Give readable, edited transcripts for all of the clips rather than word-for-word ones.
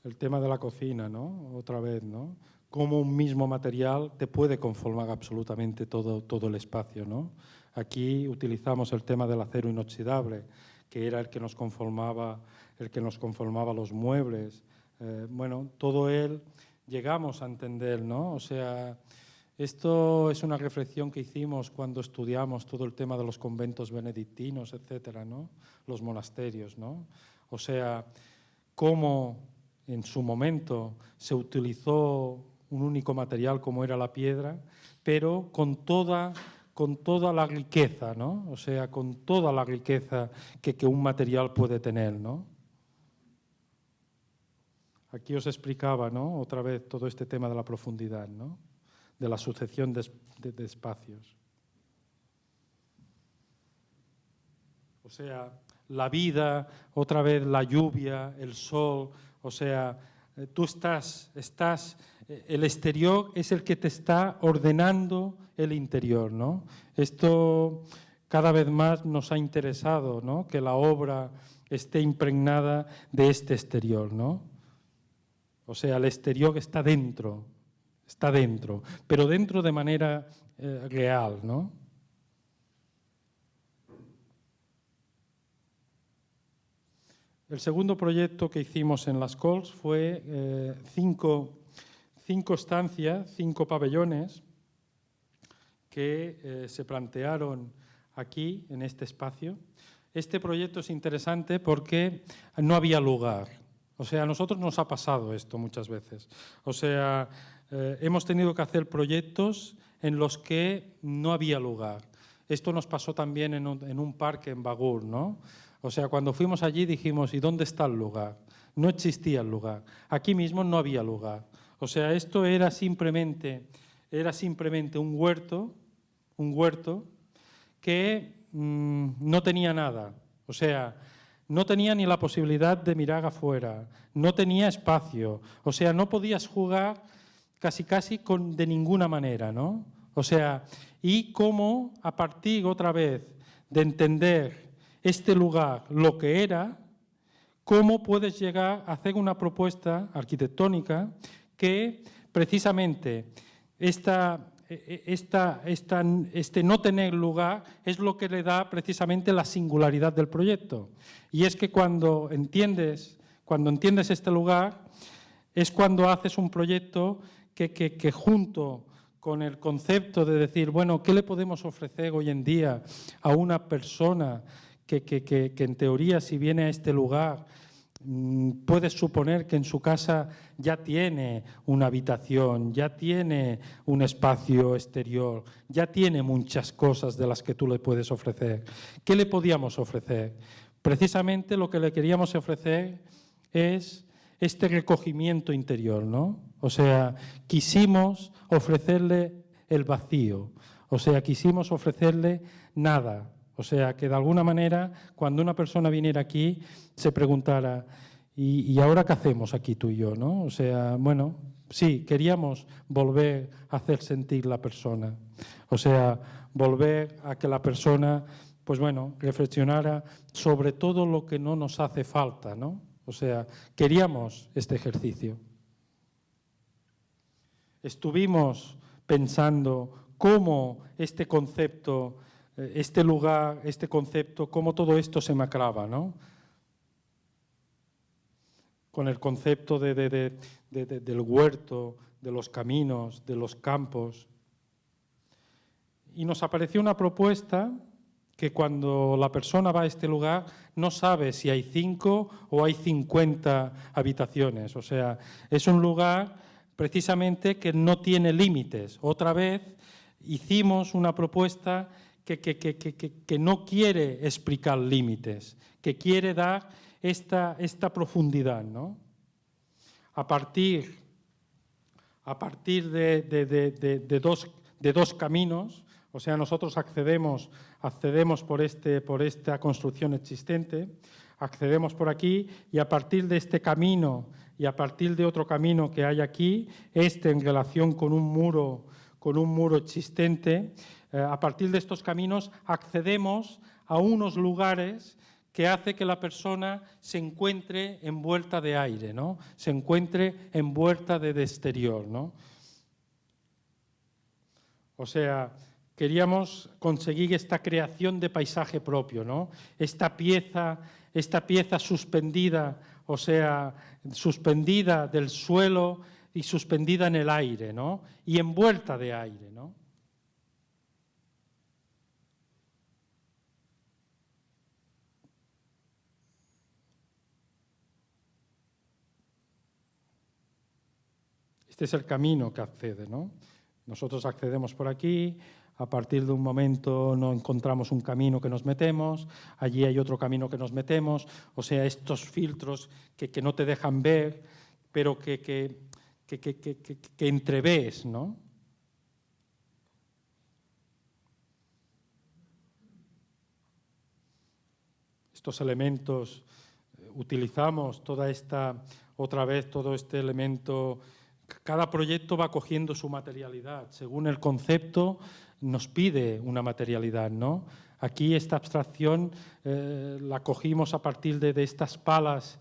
el tema de la cocina, ¿no? Otra vez, ¿no? Cómo un mismo material te puede conformar absolutamente todo el espacio, ¿no? Aquí utilizamos el tema del acero inoxidable, que era el que nos conformaba los muebles. Bueno, todo él llegamos a entender, ¿no? O sea, esto es una reflexión que hicimos cuando estudiamos todo el tema de los conventos benedictinos, etcétera, ¿no? Los monasterios, ¿no? O sea, cómo en su momento se utilizó un único material como era la piedra, pero con toda la riqueza, ¿no? O sea, con toda la riqueza que un material puede tener, ¿no? Aquí os explicaba, ¿no? Otra vez todo este tema de la profundidad, ¿no? De la sucesión de espacios. O sea, la vida, otra vez la lluvia, el sol, o sea, tú el exterior es el que te está ordenando el interior, ¿no? Esto cada vez más nos ha interesado, ¿no? Que la obra esté impregnada de este exterior, ¿no? O sea, el exterior está dentro, pero dentro de manera real, ¿no? El segundo proyecto que hicimos en Las Cols fue 5 estancias, 5 pabellones que se plantearon aquí, en este espacio. Este proyecto es interesante porque no había lugar. O sea, a nosotros nos ha pasado esto muchas veces. O sea, hemos tenido que hacer proyectos en los que no había lugar. Esto nos pasó también en un parque en Bagur, ¿no? O sea, cuando fuimos allí dijimos, ¿y dónde está el lugar? No existía el lugar. Aquí mismo no había lugar. O sea, esto era simplemente un huerto que no tenía nada. O sea, no tenía ni la posibilidad de mirar afuera, no tenía espacio. O sea, no podías jugar casi de ninguna manera, ¿no? O sea, y cómo a partir otra vez de entender este lugar, lo que era, cómo puedes llegar a hacer una propuesta arquitectónica que precisamente este no tener lugar es lo que le da precisamente la singularidad del proyecto. Y es que cuando entiendes este lugar, es cuando haces un proyecto que junto con el concepto de decir, bueno, ¿qué le podemos ofrecer hoy en día a una persona que en teoría, si viene a este lugar, puedes suponer que en su casa ya tiene una habitación, ya tiene un espacio exterior, ya tiene muchas cosas de las que tú le puedes ofrecer? ¿Qué le podíamos ofrecer? Precisamente lo que le queríamos ofrecer es este recogimiento interior, ¿no? O sea, quisimos ofrecerle el vacío, o sea, quisimos ofrecerle nada. O sea, que de alguna manera, cuando una persona viniera aquí, se preguntara, ¿y ahora qué hacemos aquí tú y yo, no? O sea, bueno, sí, queríamos volver a hacer sentir la persona. O sea, volver a que la persona, pues bueno, reflexionara sobre todo lo que no nos hace falta, ¿no? O sea, queríamos este ejercicio. Estuvimos pensando cómo este concepto, este lugar, este concepto, cómo todo esto se macraba, ¿no? Con el concepto del huerto, de los caminos, de los campos. Y nos apareció una propuesta que cuando la persona va a este lugar no sabe si hay 5 o hay 50 habitaciones. O sea, es un lugar precisamente que no tiene límites. Otra vez hicimos una propuesta que no quiere explicar límites, que quiere dar esta profundidad, ¿no? A partir de dos caminos, o sea, nosotros accedemos por esta construcción existente, accedemos por aquí y a partir de este camino y a partir de otro camino que hay aquí, en relación con un muro existente, a partir de estos caminos accedemos a unos lugares que hace que la persona se encuentre envuelta de aire, ¿no? Se encuentre envuelta de exterior, ¿no? O sea, queríamos conseguir esta creación de paisaje propio, ¿no? Esta pieza suspendida, o sea, suspendida del suelo y suspendida en el aire, ¿no? Y envuelta de aire, ¿no? Este es el camino que accede, ¿no? Nosotros accedemos por aquí, a partir de un momento no encontramos un camino que nos metemos, allí hay otro camino que nos metemos, o sea, estos filtros que no te dejan ver, pero que entreves, ¿no? Estos elementos, utilizamos toda esta, otra vez todo este elemento. Cada proyecto va cogiendo su materialidad. Según el concepto, nos pide una materialidad, ¿no? Aquí esta abstracción la cogimos a partir de estas palas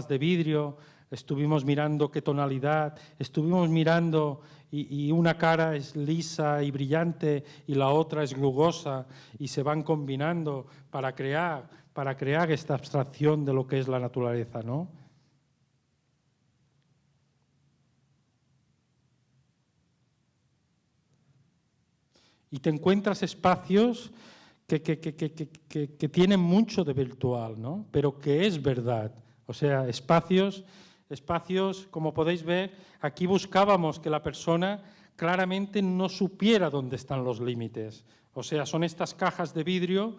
de vidrio. Estuvimos mirando qué tonalidad, estuvimos mirando y una cara es lisa y brillante y la otra es glugosa y se van combinando para crear esta abstracción de lo que es la naturaleza, ¿no? Y te encuentras espacios que tienen mucho de virtual, ¿no? Pero que es verdad. O sea, espacios, como podéis ver, aquí buscábamos que la persona claramente no supiera dónde están los límites. O sea, son estas cajas de vidrio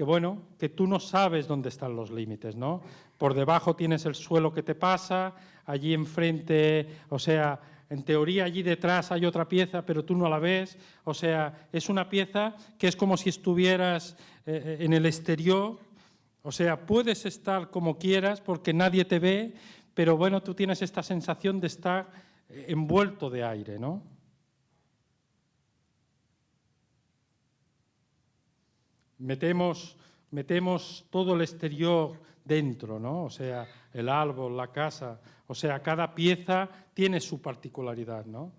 bueno, que tú no sabes dónde están los límites, ¿no? Por debajo tienes el suelo que te pasa, allí enfrente, o sea, en teoría allí detrás hay otra pieza, pero tú no la ves. O sea, es una pieza que es como si estuvieras en el exterior. O sea, puedes estar como quieras porque nadie te ve, pero bueno, tú tienes esta sensación de estar envuelto de aire, ¿no? Metemos todo el exterior dentro, ¿no? O sea, el árbol, la casa, o sea, cada pieza tiene su particularidad, ¿no?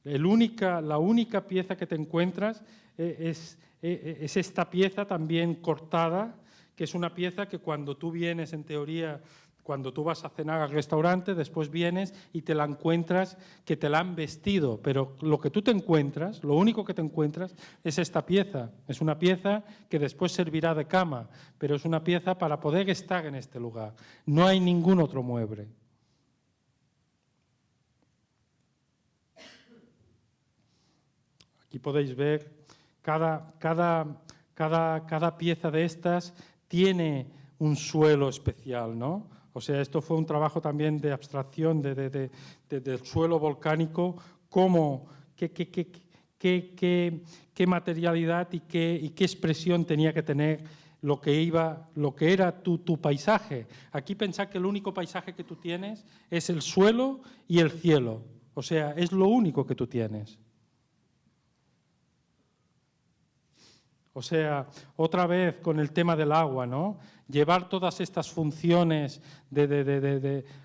La única pieza que te encuentras es esta pieza también cortada, que es una pieza que cuando tú vienes, en teoría, cuando tú vas a cenar al restaurante, después vienes y te la encuentras que te la han vestido, pero lo que tú te encuentras, lo único que te encuentras es esta pieza. Es una pieza que después servirá de cama, pero es una pieza para poder estar en este lugar. No hay ningún otro mueble. Aquí podéis ver, cada pieza de estas tiene un suelo especial, ¿no? O sea, esto fue un trabajo también de abstracción del suelo volcánico, qué materialidad y qué expresión tenía que tener lo que era tu paisaje. Aquí pensad que el único paisaje que tú tienes es el suelo y el cielo. O sea, es lo único que tú tienes. O sea, otra vez con el tema del agua, ¿no? Llevar todas estas funciones,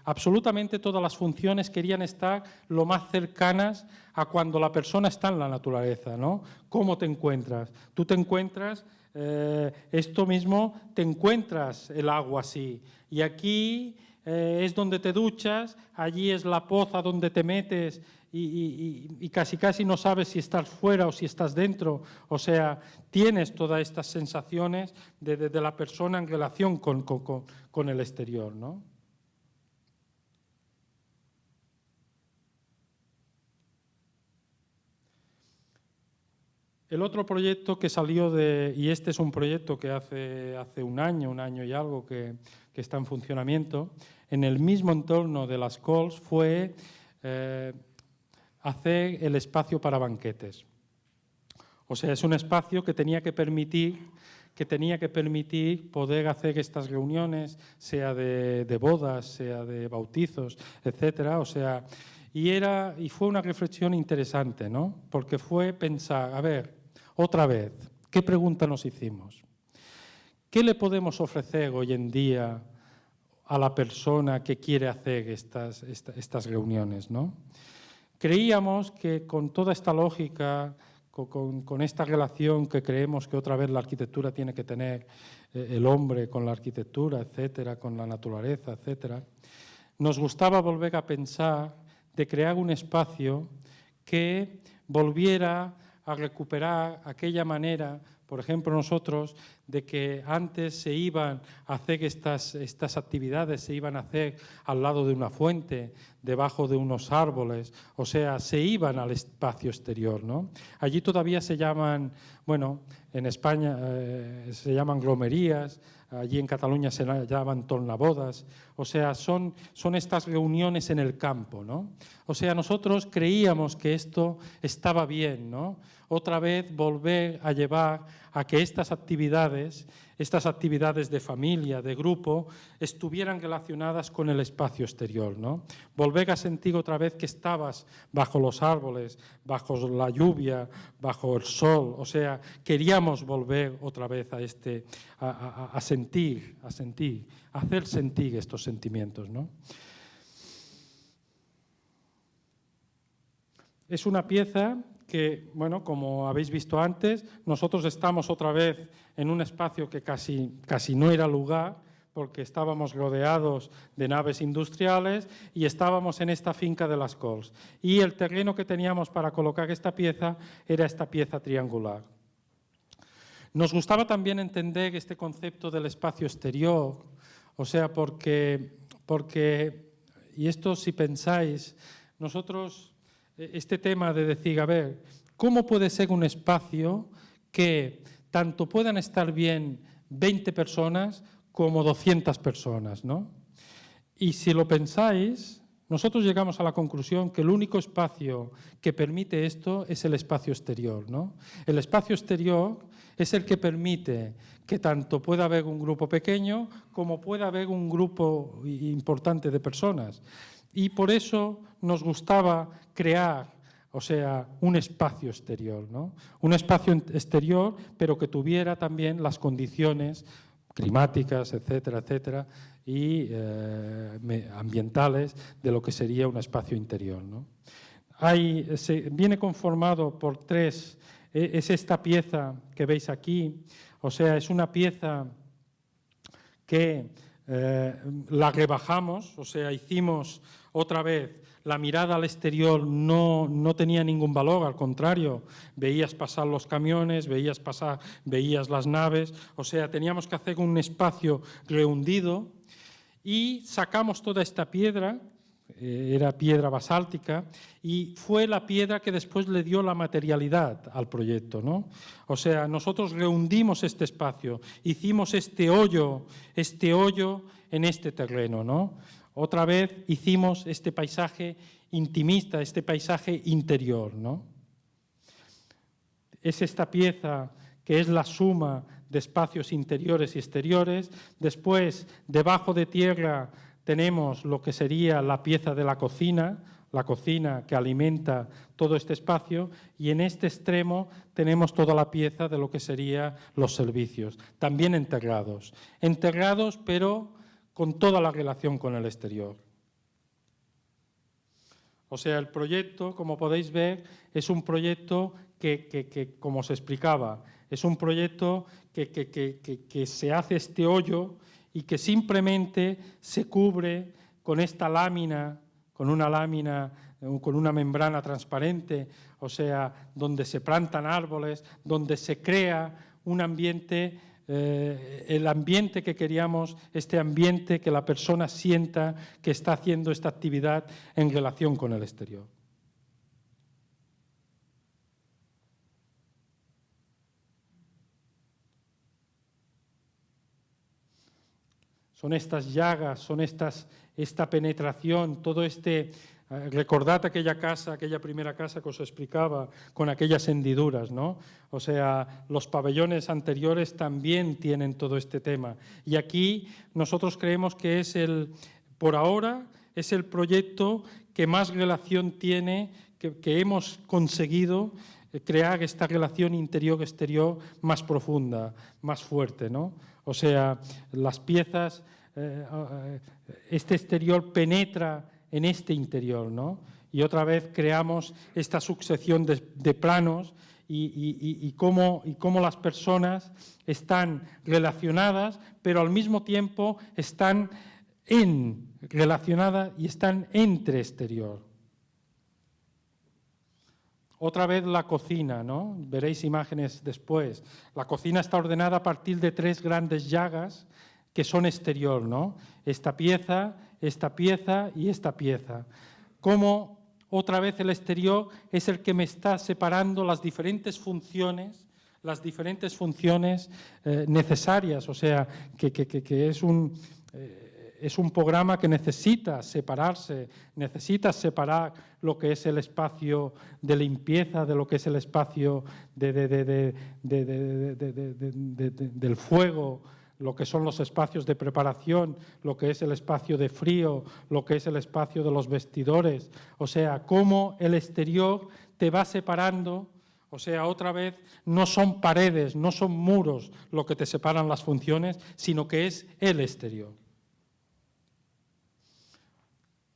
absolutamente todas las funciones querían estar lo más cercanas a cuando la persona está en la naturaleza, ¿no? ¿Cómo te encuentras? Tú te encuentras, esto mismo, te encuentras el agua así. Y aquí es donde te duchas, allí es la poza donde te metes y casi no sabes si estás fuera o si estás dentro. O sea, tienes todas estas sensaciones de la persona en relación con el exterior, ¿no? El otro proyecto que salió y este es un proyecto que hace un año y algo que está en funcionamiento, en el mismo entorno de las Cols fue hacer el espacio para banquetes. O sea, es un espacio que tenía que permitir poder hacer estas reuniones, sea de bodas, sea de bautizos, etcétera. O sea, y fue una reflexión interesante, ¿no? Porque fue pensar, a ver, otra vez, ¿Qué pregunta nos hicimos? ¿Qué le podemos ofrecer hoy en día a la persona que quiere hacer estas reuniones, ¿no? Creíamos que con toda esta lógica, con esta relación que creemos que otra vez la arquitectura tiene que tener el hombre con la arquitectura, etcétera, con la naturaleza, etcétera, nos gustaba volver a pensar de crear un espacio que volviera a recuperar aquella manera, por ejemplo nosotros, de que antes se iban a hacer estas actividades, se iban a hacer al lado de una fuente, debajo de unos árboles, o sea, se iban al espacio exterior, ¿no? Allí todavía se llaman, bueno, en España se llaman romerías, allí en Cataluña se llaman tornabodas, o sea, son estas reuniones en el campo, ¿no? O sea, nosotros creíamos que esto estaba bien, ¿no? Otra vez volver a llevar a que estas actividades de familia, de grupo, estuvieran relacionadas con el espacio exterior, ¿no? Volver a sentir otra vez que estabas bajo los árboles, bajo la lluvia, bajo el sol, o sea, queríamos volver otra vez a sentir, a hacer sentir estos sentimientos, ¿no? Es una pieza que, bueno, como habéis visto antes, nosotros estamos otra vez en un espacio que casi no era lugar, porque estábamos rodeados de naves industriales y estábamos en esta finca de las Cols. Y el terreno que teníamos para colocar esta pieza era esta pieza triangular. Nos gustaba también entender este concepto del espacio exterior, o sea, porque y esto si pensáis, nosotros, este tema de decir, a ver, ¿cómo puede ser un espacio que tanto puedan estar bien 20 personas como 200 personas, ¿no? Y si lo pensáis, nosotros llegamos a la conclusión que el único espacio que permite esto es el espacio exterior, ¿no? El espacio exterior es el que permite que tanto pueda haber un grupo pequeño como pueda haber un grupo importante de personas. Y por eso nos gustaba crear, o sea, un espacio exterior, ¿no? Un espacio exterior, pero que tuviera también las condiciones climáticas, etcétera, etcétera, y ambientales de lo que sería un espacio interior, ¿no? Viene conformado por tres, es esta pieza que veis aquí, o sea, es una pieza que la rebajamos, o sea, hicimos otra vez, la mirada al exterior no tenía ningún valor, al contrario, veías pasar los camiones, veías las naves, o sea, teníamos que hacer un espacio rehundido y sacamos toda esta piedra, era piedra basáltica, y fue la piedra que después le dio la materialidad al proyecto, ¿no? O sea, nosotros rehundimos este espacio, hicimos este hoyo en este terreno, ¿no? Otra vez hicimos este paisaje intimista, este paisaje interior, ¿no? Es esta pieza que es la suma de espacios interiores y exteriores. Después, debajo de tierra, tenemos lo que sería la pieza de la cocina que alimenta todo este espacio, y en este extremo tenemos toda la pieza de lo que serían los servicios, también enterrados, pero con toda la relación con el exterior. O sea, el proyecto, como podéis ver, es un proyecto que como os explicaba, es un proyecto que se hace este hoyo y que simplemente se cubre con esta lámina, con una membrana transparente, o sea, donde se plantan árboles, donde se crea un ambiente, el ambiente que queríamos, este ambiente que la persona sienta que está haciendo esta actividad en relación con el exterior. Son estas llagas, son esta penetración, todo este... Recordad aquella primera casa que os explicaba, con aquellas hendiduras, ¿no? O sea, los pabellones anteriores también tienen todo este tema. Y aquí nosotros creemos que por ahora, es el proyecto que más relación tiene, que hemos conseguido crear esta relación interior-exterior más profunda, más fuerte, ¿no? O sea, las piezas, este exterior penetra en este interior, ¿no? Y otra vez creamos esta sucesión de planos y cómo las personas están relacionadas, pero al mismo tiempo están relacionadas y están entre exterior. Otra vez la cocina, ¿no? Veréis imágenes después. La cocina está ordenada a partir de 3 grandes llagas que son exterior, ¿no? Esta pieza y esta pieza. Cómo otra vez el exterior es el que me está separando las diferentes funciones necesarias, o sea, que es un programa que necesita separarse, necesita separar lo que es el espacio de limpieza de lo que es el espacio del fuego, lo que son los espacios de preparación, lo que es el espacio de frío, lo que es el espacio de los vestidores. O sea, cómo el exterior te va separando. O sea, otra vez, no son paredes, no son muros lo que te separan las funciones, sino que es el exterior.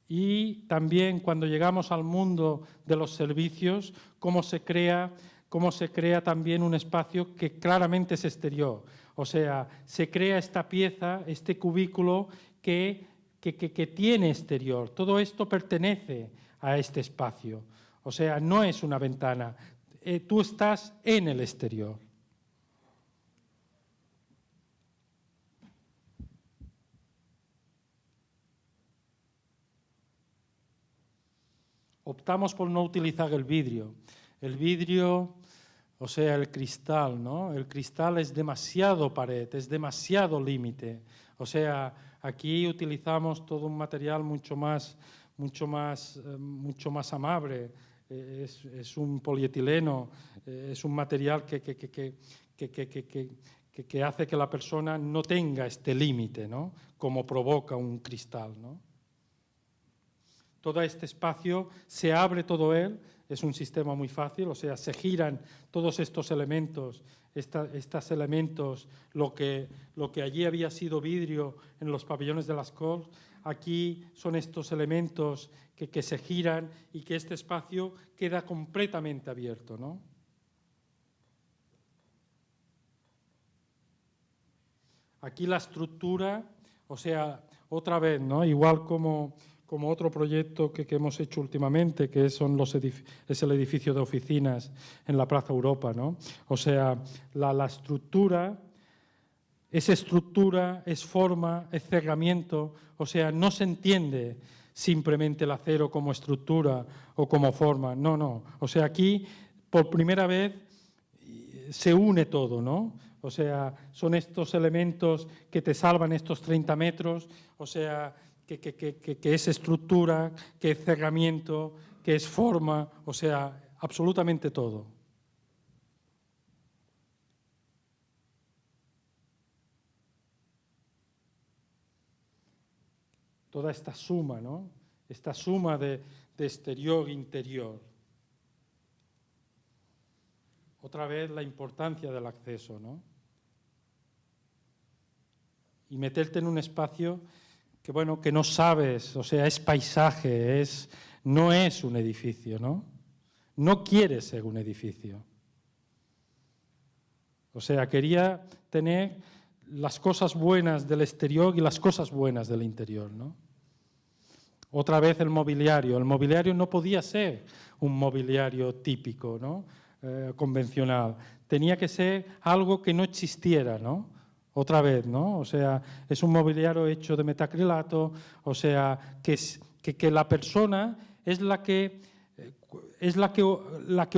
Y también cuando llegamos al mundo de los servicios, cómo se crea también un espacio que claramente es exterior. O sea, se crea esta pieza, este cubículo que tiene exterior. Todo esto pertenece a este espacio. O sea, no es una ventana. Tú estás en el exterior. Optamos por no utilizar el vidrio. El vidrio, o sea, el cristal, ¿no? El cristal es demasiado pared, es demasiado límite. O sea, aquí utilizamos todo un material mucho más amable. Es un polietileno, es un material que hace que la persona no tenga este límite, ¿no? Como provoca un cristal, ¿no? Todo este espacio se abre todo él, es un sistema muy fácil, o sea, se giran todos estos elementos, estos elementos, lo que allí había sido vidrio en los pabellones de las Corts, aquí son estos elementos que se giran y que este espacio queda completamente abierto, ¿no? Aquí la estructura, o sea, otra vez, ¿no? Igual como otro proyecto que hemos hecho últimamente, que es el edificio de oficinas en la Plaza Europa, ¿no? O sea, la estructura, es forma, es cerramiento, o sea, no se entiende simplemente el acero como estructura o como forma, no. O sea, aquí por primera vez se une todo, ¿no? O sea, son estos elementos que te salvan estos 30 metros, o sea, que es estructura, que es cerramiento, que es forma, o sea, absolutamente todo. Toda esta suma, ¿no? Esta suma de exterior e interior. Otra vez la importancia del acceso, ¿no? Y meterte en un espacio que no sabes, o sea, es paisaje, no es un edificio, ¿no? No quiere ser un edificio. O sea, quería tener las cosas buenas del exterior y las cosas buenas del interior, ¿no? Otra vez el mobiliario. El mobiliario no podía ser un mobiliario típico, ¿no? Convencional. Tenía que ser algo que no existiera, ¿no? Otra vez, ¿no? O sea, es un mobiliario hecho de metacrilato, o sea, que la persona es la que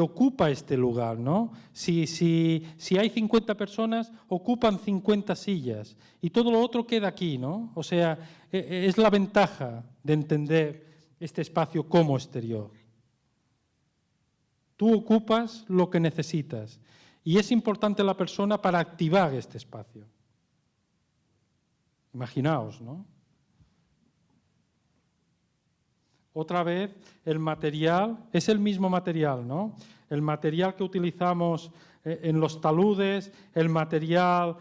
ocupa este lugar, ¿no? Si hay 50 personas, ocupan 50 sillas y todo lo otro queda aquí, ¿no? O sea, es la ventaja de entender este espacio como exterior. Tú ocupas lo que necesitas y es importante la persona para activar este espacio. Imaginaos, ¿no? Otra vez, el material es el mismo material, ¿no? El material que utilizamos en los taludes, el material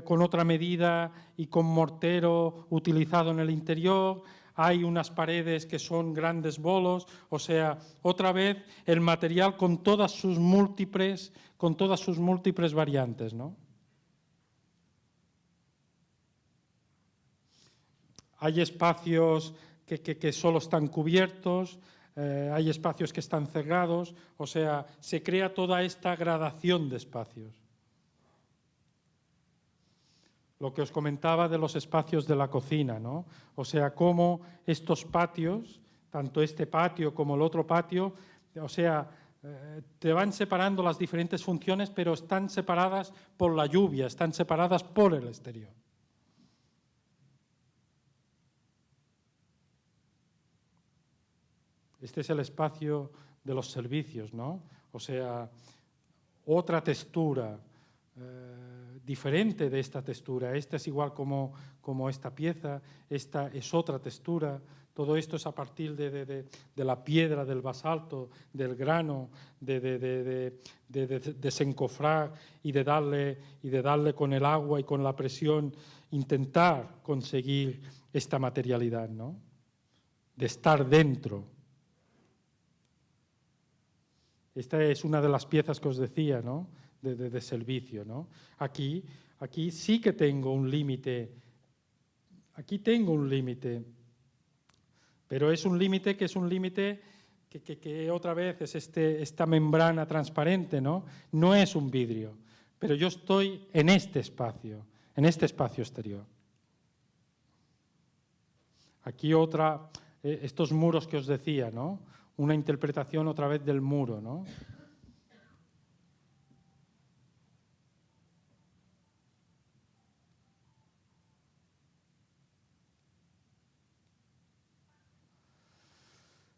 con otra medida y con mortero utilizado en el interior. Hay unas paredes que son grandes bolos, o sea, otra vez el material con todas sus múltiples variantes, ¿no? Hay espacios que solo están cubiertos, hay espacios que están cerrados, o sea, se crea toda esta gradación de espacios. Lo que os comentaba de los espacios de la cocina, ¿no? O sea, cómo estos patios, tanto este patio como el otro patio, o sea, te van separando las diferentes funciones, pero están separadas por la lluvia, están separadas por el exterior. Este es el espacio de los servicios, ¿no? O sea, otra textura, diferente de esta textura. Esta es igual como esta pieza, esta es otra textura. Todo esto es a partir de la piedra, del basalto, del grano, de desencofrar y de darle con el agua y con la presión, intentar conseguir esta materialidad, ¿no? De estar dentro. Esta es una de las piezas que os decía, ¿no? de servicio, ¿no? Aquí sí que tengo un límite. Aquí tengo un límite, pero es un límite que otra vez es esta membrana transparente, ¿no? No es un vidrio, pero yo estoy en este espacio exterior. Aquí estos muros que os decía, ¿no? Una interpretación otra vez del muro, ¿no?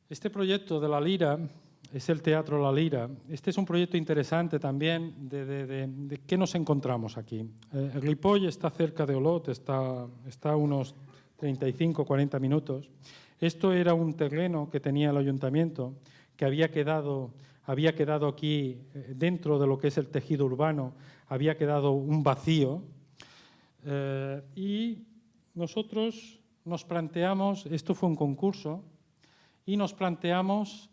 Este proyecto de La Lira es el Teatro La Lira. Este es un proyecto interesante también de qué nos encontramos aquí. Ripoll está cerca de Olot, está a unos 35-40 minutos. Esto era un terreno que tenía el ayuntamiento, que había quedado aquí dentro de lo que es el tejido urbano, había quedado un vacío. Y nosotros nos planteamos, esto fue un concurso, y nos planteamos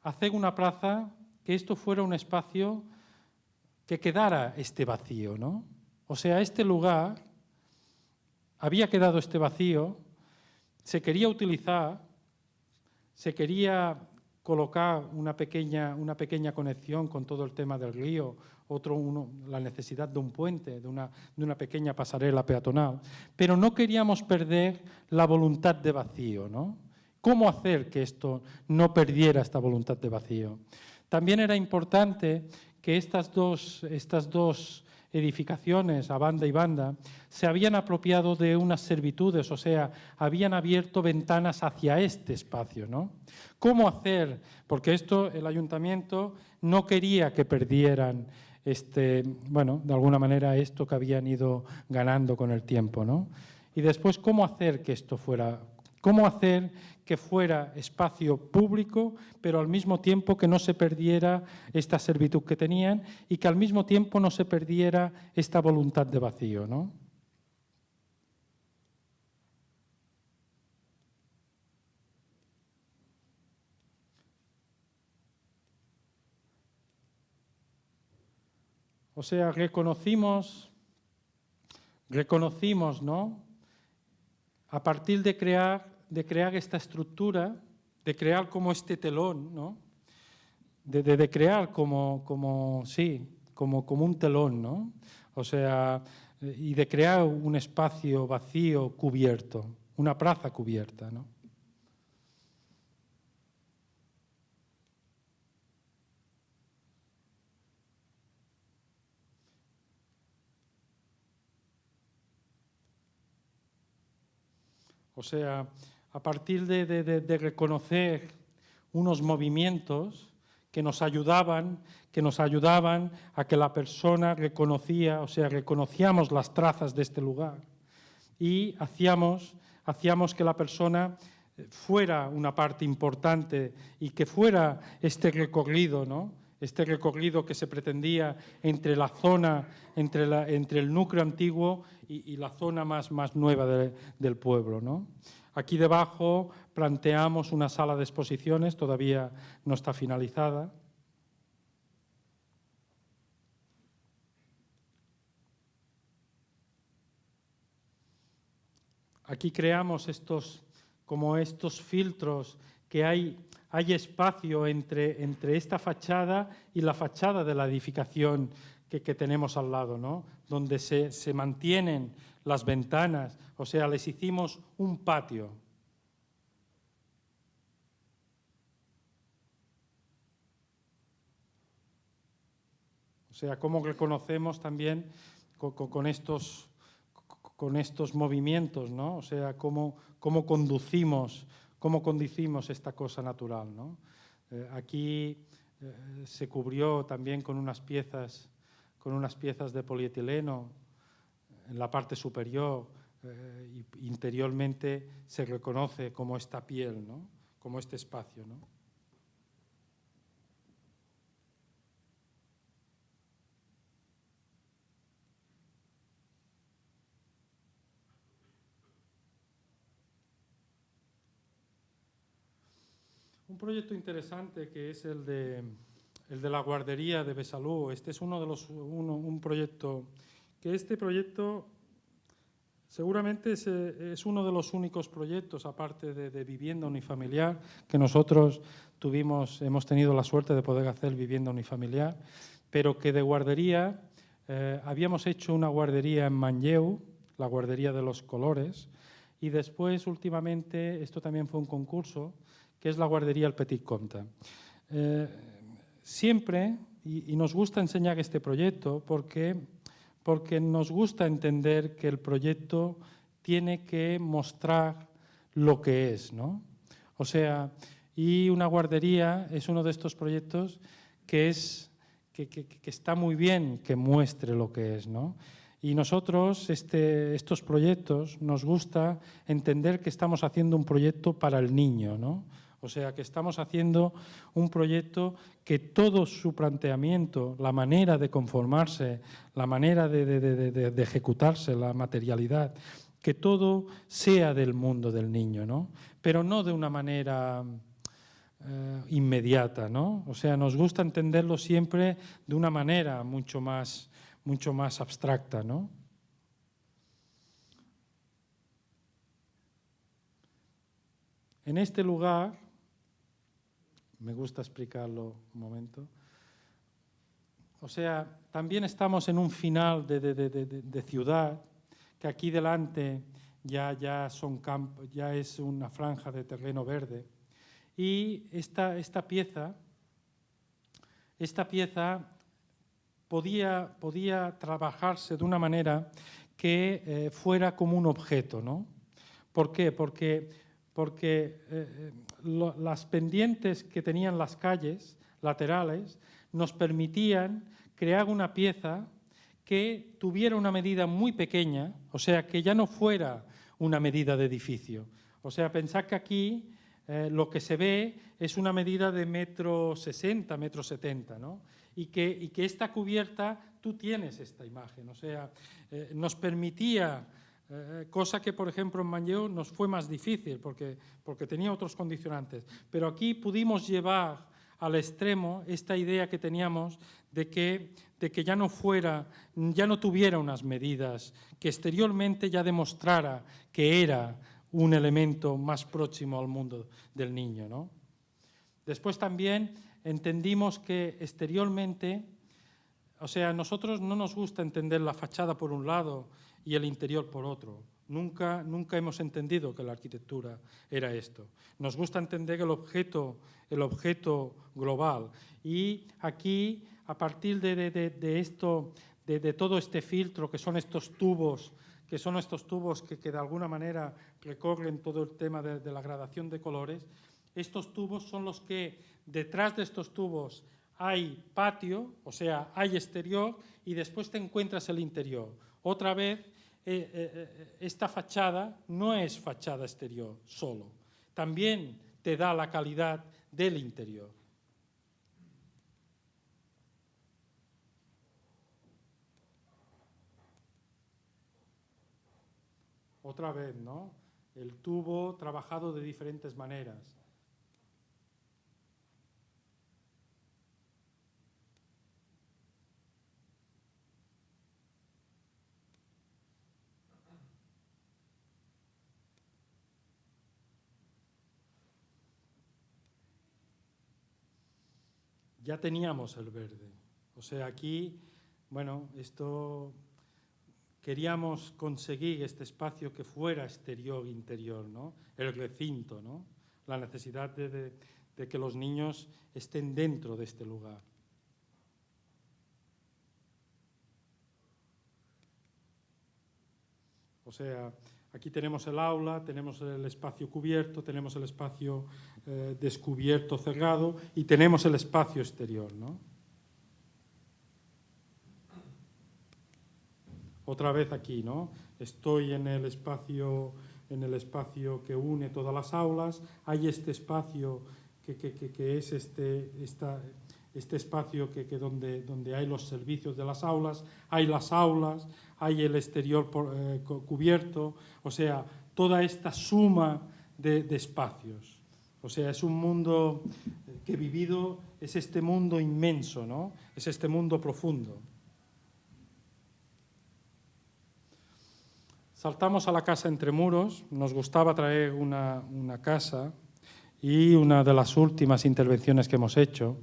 hacer una plaza que esto fuera un espacio que quedara este vacío, ¿no? O sea, este lugar había quedado este vacío, se quería utilizar, se quería colocar una pequeña conexión con todo el tema del río, la necesidad de un puente, de una pequeña pasarela peatonal, pero no queríamos perder la voluntad de vacío, ¿no? ¿Cómo hacer que esto no perdiera esta voluntad de vacío? También era importante que estas dos edificaciones, a banda y banda, se habían apropiado de unas servitudes, o sea, habían abierto ventanas hacia este espacio, ¿no? ¿Cómo hacer? Porque el ayuntamiento no quería que perdieran de alguna manera esto que habían ido ganando con el tiempo, ¿no? Y después, ¿cómo hacer que esto fuera? ¿Cómo hacer que fuera espacio público, pero al mismo tiempo que no se perdiera esta servitud que tenían y que al mismo tiempo no se perdiera esta voluntad de vacío, ¿no? O sea, reconocimos, ¿no? A partir de crear esta estructura, de crear como este telón, ¿no? De crear como un telón, ¿no? O sea, y de crear un espacio vacío cubierto, una plaza cubierta, ¿no? O sea, a partir de reconocer unos movimientos que nos ayudaban a que la persona reconocíamos las trazas de este lugar y hacíamos que la persona fuera una parte importante y que fuera este recorrido, ¿no? Este recorrido que se pretendía entre la zona, entre el núcleo antiguo y la zona más nueva del pueblo, ¿no? Aquí debajo planteamos una sala de exposiciones, todavía no está finalizada. Aquí creamos estos filtros que hay espacio entre esta fachada y la fachada de la edificación que tenemos al lado, ¿no? Donde se mantienen las ventanas, o sea, les hicimos un patio. O sea, cómo reconocemos también con estos movimientos, ¿no? O sea, cómo conducimos esta cosa natural, ¿no? Aquí se cubrió también con unas piezas de polietileno en la parte superior, interiormente se reconoce como esta piel, ¿no? Como este espacio, ¿no? Un proyecto interesante que es el de la guardería de Besalú. Este es un proyecto que seguramente es uno de los únicos proyectos, aparte de vivienda unifamiliar, que nosotros hemos tenido la suerte de poder hacer vivienda unifamiliar, pero que de guardería habíamos hecho una guardería en Manlleu, la guardería de los colores, y después últimamente, esto también fue un concurso, que es la guardería El Petit Comte. Siempre, y nos gusta enseñar este proyecto porque nos gusta entender que el proyecto tiene que mostrar lo que es, ¿no? O sea, y una guardería es uno de estos proyectos que está muy bien que muestre lo que es, ¿no? Y nosotros, estos proyectos, nos gusta entender que estamos haciendo un proyecto para el niño, ¿no? O sea, que estamos haciendo un proyecto que todo su planteamiento, la manera de conformarse, la manera de ejecutarse, la materialidad, que todo sea del mundo del niño, ¿no? Pero no de una manera inmediata, ¿no? O sea, nos gusta entenderlo siempre de una manera mucho más abstracta, ¿no? En este lugar, me gusta explicarlo un momento, o sea, también estamos en un final de ciudad, que aquí delante ya es una franja de terreno verde, y esta pieza podía trabajarse de una manera que fuera como un objeto, ¿no? ¿Por qué? Porque las pendientes que tenían las calles laterales nos permitían crear una pieza que tuviera una medida muy pequeña, o sea, que ya no fuera una medida de edificio. O sea, pensad que aquí lo que se ve es una medida de 1,60 m, 1,70 m, ¿no? Y que esta cubierta, tú tienes esta imagen, o sea, nos permitía, cosa que, por ejemplo, en Manlleu nos fue más difícil porque tenía otros condicionantes, pero aquí pudimos llevar al extremo esta idea que teníamos de que ya no tuviera unas medidas, que exteriormente ya demostrara que era un elemento más próximo al mundo del niño, ¿no? Después también entendimos que exteriormente, o sea, a nosotros no nos gusta entender la fachada por un lado y el interior por otro. Nunca hemos entendido que la arquitectura era esto. Nos gusta entender el objeto global. Y aquí, a partir de todo este filtro, que son estos tubos que de alguna manera recorren todo el tema de la gradación de colores, estos tubos son los que, detrás de estos tubos, hay patio, o sea, hay exterior, y después te encuentras el interior. Otra vez, esta fachada no es fachada exterior solo, también te da la calidad del interior. Otra vez, ¿no? El tubo trabajado de diferentes maneras. Ya teníamos el verde. O sea, aquí, bueno, esto queríamos conseguir este espacio que fuera exterior-interior, ¿no? El recinto, ¿no? La necesidad de que los niños estén dentro de este lugar. O sea, aquí tenemos el aula, tenemos el espacio cubierto, tenemos el espacio descubierto, cerrado, y tenemos el espacio exterior, ¿no? Otra vez aquí, ¿no? Estoy en el espacio que une todas las aulas, hay este espacio que es este espacio donde hay los servicios de las aulas, hay las aulas, hay el exterior cubierto, o sea, toda esta suma de espacios. O sea, es un mundo que vivido, es este mundo inmenso, ¿no? Es este mundo profundo. Saltamos a la casa entre muros, nos gustaba traer una casa y una de las últimas intervenciones que hemos hecho,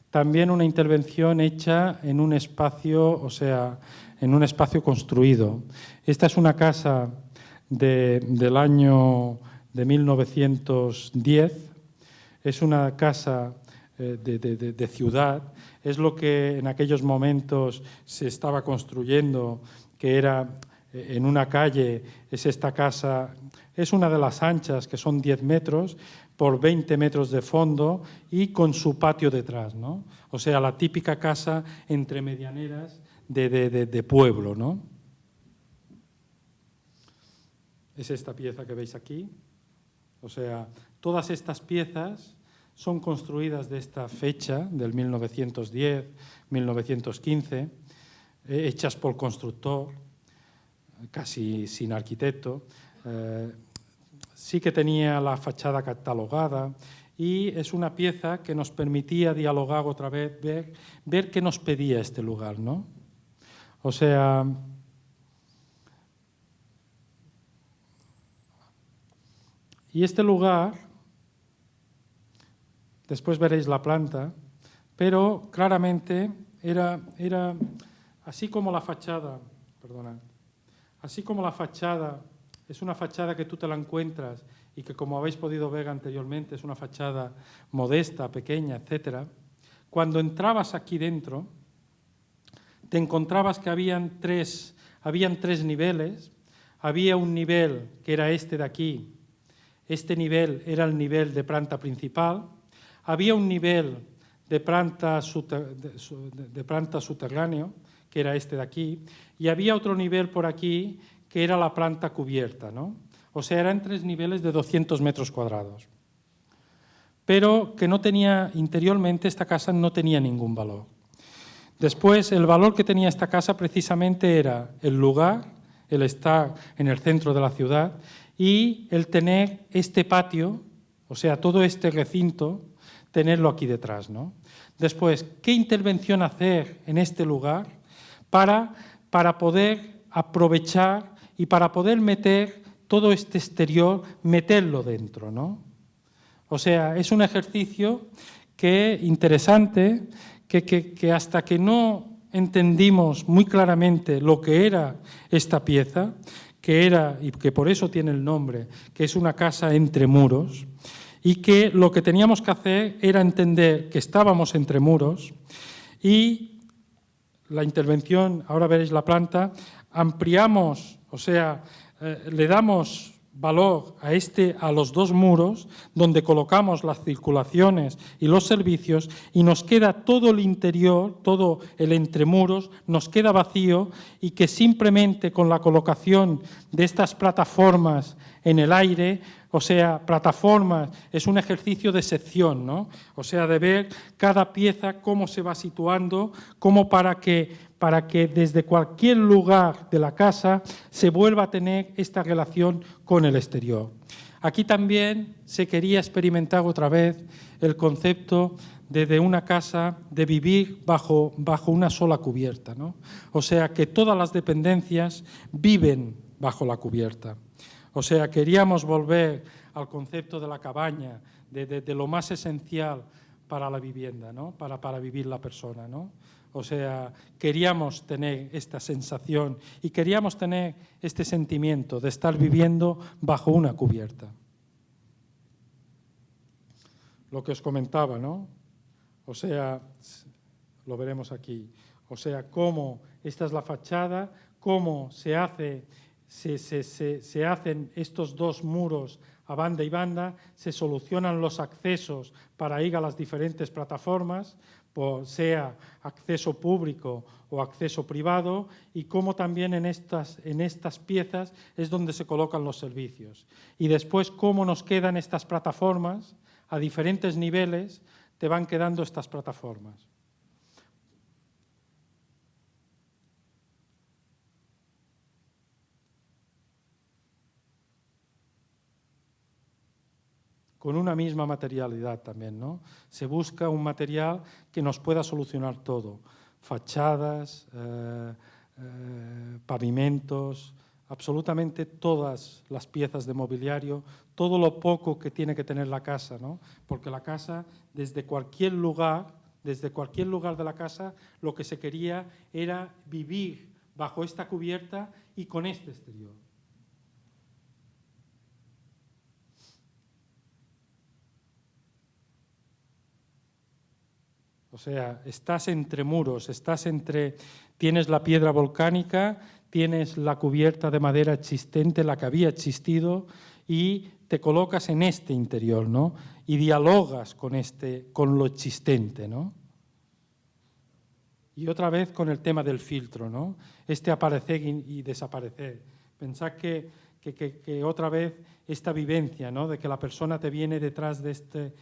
también una intervención hecha en un espacio, o sea, en un espacio construido. Esta es una casa del año de 1910, es una casa de ciudad, es lo que en aquellos momentos se estaba construyendo, que era en una calle, es esta casa, es una de las anchas, que son 10 metros, por 20 metros de fondo y con su patio detrás, ¿no? O sea, la típica casa entre medianeras de pueblo, ¿no? Es esta pieza que veis aquí. O sea, todas estas piezas son construidas de esta fecha, del 1910, 1915, hechas por constructor, casi sin arquitecto. Sí que tenía la fachada catalogada y es una pieza que nos permitía dialogar otra vez, ver qué nos pedía este lugar, ¿no? O sea, y este lugar, después veréis la planta, pero claramente era así como la fachada, perdonad, así como la fachada es una fachada que tú te la encuentras y que, como habéis podido ver anteriormente, es una fachada modesta, pequeña, etc. Cuando entrabas aquí dentro, te encontrabas que habían tres niveles. Había un nivel que era este de aquí. Este nivel era el nivel de planta principal. Había un nivel de planta subterráneo, que era este de aquí, y había otro nivel por aquí, que era la planta cubierta, ¿no? O sea, eran 3 niveles de 200 metros cuadrados. Pero que no tenía, interiormente, esta casa no tenía ningún valor. Después, el valor que tenía esta casa precisamente era el lugar, el estar en el centro de la ciudad y el tener este patio, o sea, todo este recinto, tenerlo aquí detrás, ¿no? Después, ¿qué intervención hacer en este lugar para poder aprovechar y para poder meter todo este exterior, meterlo dentro, ¿no? O sea, es un ejercicio interesante, que hasta que no entendimos muy claramente lo que era esta pieza, y que por eso tiene el nombre, que es una casa entre muros, y que lo que teníamos que hacer era entender que estábamos entre muros y la intervención, ahora veréis la planta, ampliamos, o sea, le damos valor a los 2 muros donde colocamos las circulaciones y los servicios y nos queda todo el interior, todo el entremuros, nos queda vacío y que simplemente con la colocación de estas plataformas en el aire, o sea, plataformas, es un ejercicio de sección, ¿no? O sea, de ver cada pieza cómo se va situando, cómo para que desde cualquier lugar de la casa se vuelva a tener esta relación con el exterior. Aquí también se quería experimentar otra vez el concepto de una casa, de vivir bajo una sola cubierta, ¿no? O sea, que todas las dependencias viven bajo la cubierta. O sea, queríamos volver al concepto de la cabaña, de lo más esencial para la vivienda, ¿no? Para vivir la persona, ¿no? O sea, queríamos tener esta sensación y queríamos tener este sentimiento de estar viviendo bajo una cubierta. Lo que os comentaba, ¿no? O sea, lo veremos aquí. O sea, cómo esta es la fachada, cómo se hacen estos dos muros a banda y banda, se solucionan los accesos para ir a las diferentes plataformas, sea acceso público o acceso privado, y cómo también en estas piezas es donde se colocan los servicios. Y después cómo nos quedan estas plataformas a diferentes niveles, te van quedando estas plataformas. Con una misma materialidad también, ¿no? Se busca un material que nos pueda solucionar todo. Fachadas, pavimentos, absolutamente todas las piezas de mobiliario, todo lo poco que tiene que tener la casa, ¿no? Porque la casa, desde cualquier lugar de la casa, lo que se quería era vivir bajo esta cubierta y con este exterior. O sea, estás entre muros, tienes la piedra volcánica, tienes la cubierta de madera existente, la que había existido, y te colocas en este interior, ¿no? Y dialogas con lo existente, ¿no? Y otra vez con el tema del filtro, ¿no? Este aparecer y desaparecer. Pensad que otra vez esta vivencia, ¿no? De que la persona te viene detrás de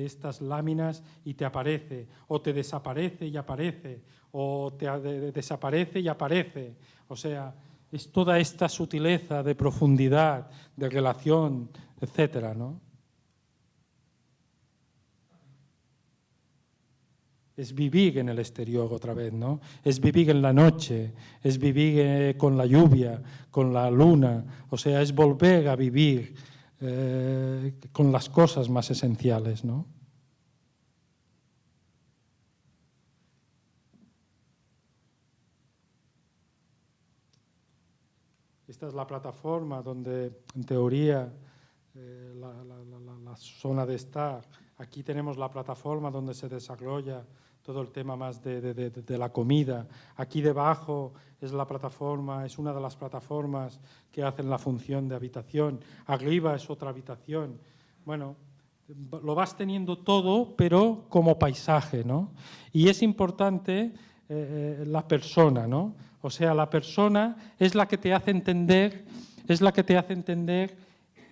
estas láminas y te aparece, o te desaparece y aparece, o te desaparece y aparece. O sea, es toda esta sutileza de profundidad, de relación, etcétera, ¿no? Es vivir en el exterior otra vez, ¿no? Es vivir en la noche, es vivir con la lluvia, con la luna, o sea, es volver a vivir con las cosas más esenciales, ¿no? Esta es la plataforma donde, en teoría, la zona de estar. Aquí tenemos la plataforma donde se desarrolla todo el tema más de la comida. Aquí debajo es la plataforma, es una de las plataformas que hacen la función de habitación. Arriba es otra habitación. Bueno, lo vas teniendo todo, pero como paisaje, ¿no? Y es importante la persona, ¿no? O sea, la persona es la que te hace entender,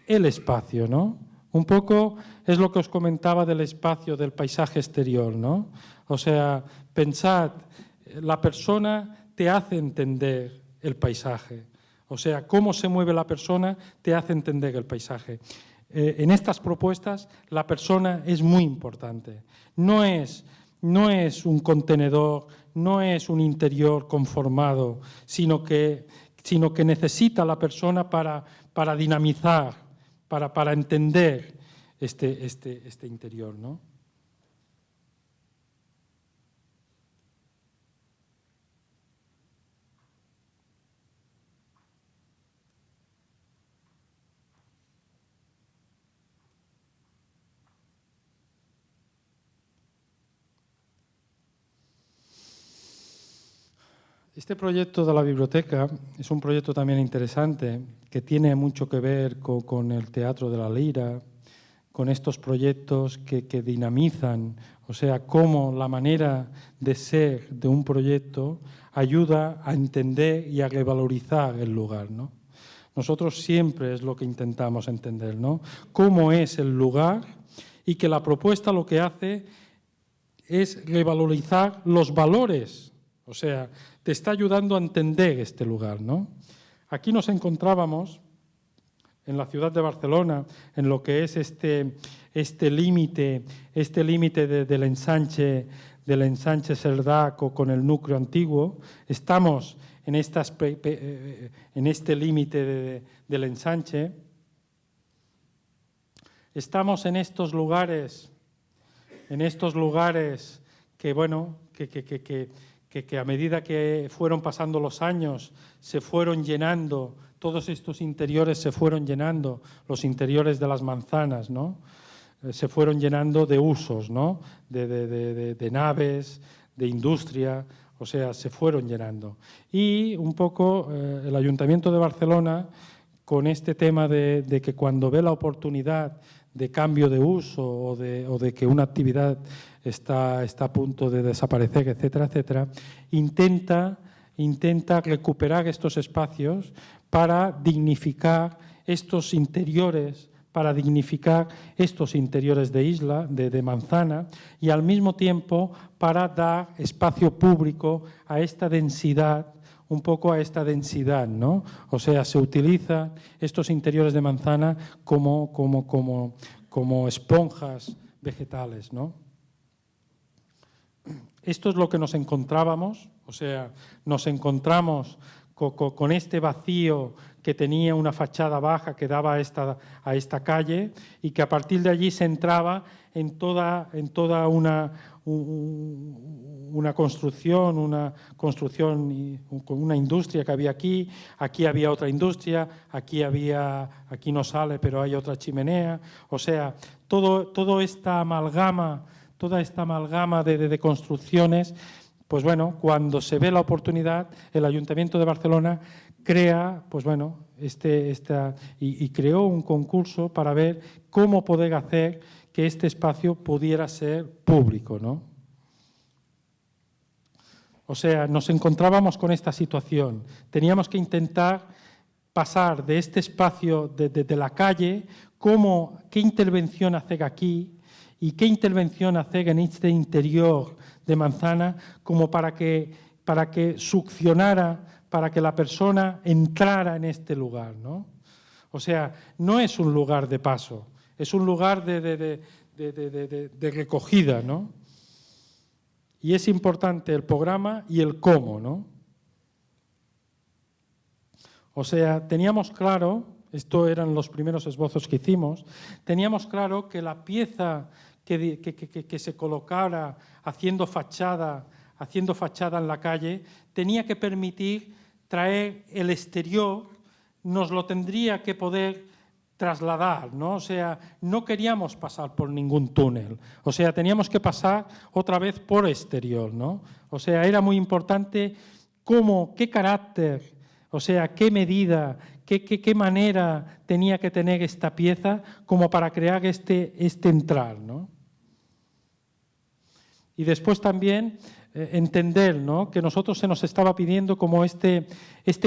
el espacio, ¿no? Un poco es lo que os comentaba del espacio, del paisaje exterior, ¿no? O sea, pensad, la persona te hace entender el paisaje. O sea, cómo se mueve la persona te hace entender el paisaje. En estas propuestas la persona es muy importante. No es un contenedor, no es un interior conformado, sino que necesita la persona para dinamizar, para entender este interior, ¿no? Este proyecto de la biblioteca es un proyecto también interesante que tiene mucho que ver con el Teatro de la Lira, con estos proyectos que dinamizan, o sea, cómo la manera de ser de un proyecto ayuda a entender y a revalorizar el lugar, ¿no? Nosotros siempre es lo que intentamos entender, ¿no? Cómo es el lugar, y que la propuesta lo que hace es revalorizar los valores, o sea, te está ayudando a entender este lugar, ¿no? Aquí nos encontrábamos en la ciudad de Barcelona, en lo que es este límite del ensanche Serdaco con el núcleo antiguo. Estamos en este límite del ensanche. Estamos en estos lugares que, bueno, que a medida que fueron pasando los años se fueron llenando, todos estos interiores se fueron llenando, los interiores de las manzanas, ¿no? Se fueron llenando de usos, ¿no? De naves, de industria, o sea, se fueron llenando. Y un poco el Ayuntamiento de Barcelona, con este tema de que cuando ve la oportunidad de cambio de uso o de que una actividad está a punto de desaparecer, etcétera, etcétera, intenta recuperar estos espacios para dignificar estos interiores, de isla, de manzana, y al mismo tiempo para dar espacio público a esta densidad, un poco a esta densidad, ¿no? O sea, se utilizan estos interiores de manzana como esponjas vegetales, ¿no? Esto es lo que nos encontrábamos, o sea, nos encontramos con este vacío que tenía una fachada baja que daba a esta calle, y que a partir de allí se entraba en toda una construcción, una industria que había aquí había otra industria, aquí no sale, pero hay otra chimenea, o sea, toda esta amalgama de construcciones. Pues bueno, cuando se ve la oportunidad, el Ayuntamiento de Barcelona crea, pues bueno, y creó un concurso para ver cómo poder hacer que este espacio pudiera ser público, ¿no? O sea, nos encontrábamos con esta situación. Teníamos que intentar pasar de este espacio de la calle, qué intervención hacer aquí y qué intervención hacer en este interior de manzana, como para que succionara, para que la persona entrara en este lugar, ¿no? O sea, no es un lugar de paso, es un lugar de recogida, ¿no? Y es importante el programa y el cómo, ¿no? O sea, teníamos claro, estos eran los primeros esbozos que hicimos, teníamos claro que la pieza que se colocara haciendo fachada en la calle tenía que permitir traer el exterior, nos lo tendría que poder trasladar, ¿no? O sea, no queríamos pasar por ningún túnel, o sea, teníamos que pasar otra vez por exterior, ¿no? O sea, era muy importante qué carácter, o sea, qué medida, qué manera tenía que tener esta pieza como para crear este entrar, ¿no? Y después también entender, ¿no?, que nosotros se nos estaba pidiendo como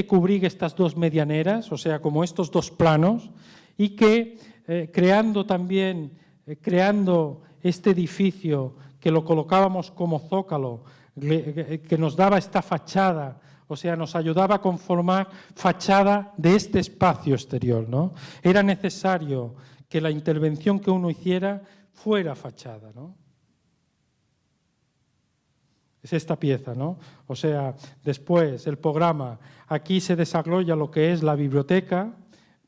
cubrir estas dos medianeras, o sea, como estos dos planos, y que creando este edificio que lo colocábamos como zócalo, que nos daba esta fachada, o sea, nos ayudaba a conformar fachada de este espacio exterior, ¿no? Era necesario que la intervención que uno hiciera fuera fachada, ¿no? Es esta pieza, ¿no? O sea, después el programa, aquí se desarrolla lo que es la biblioteca,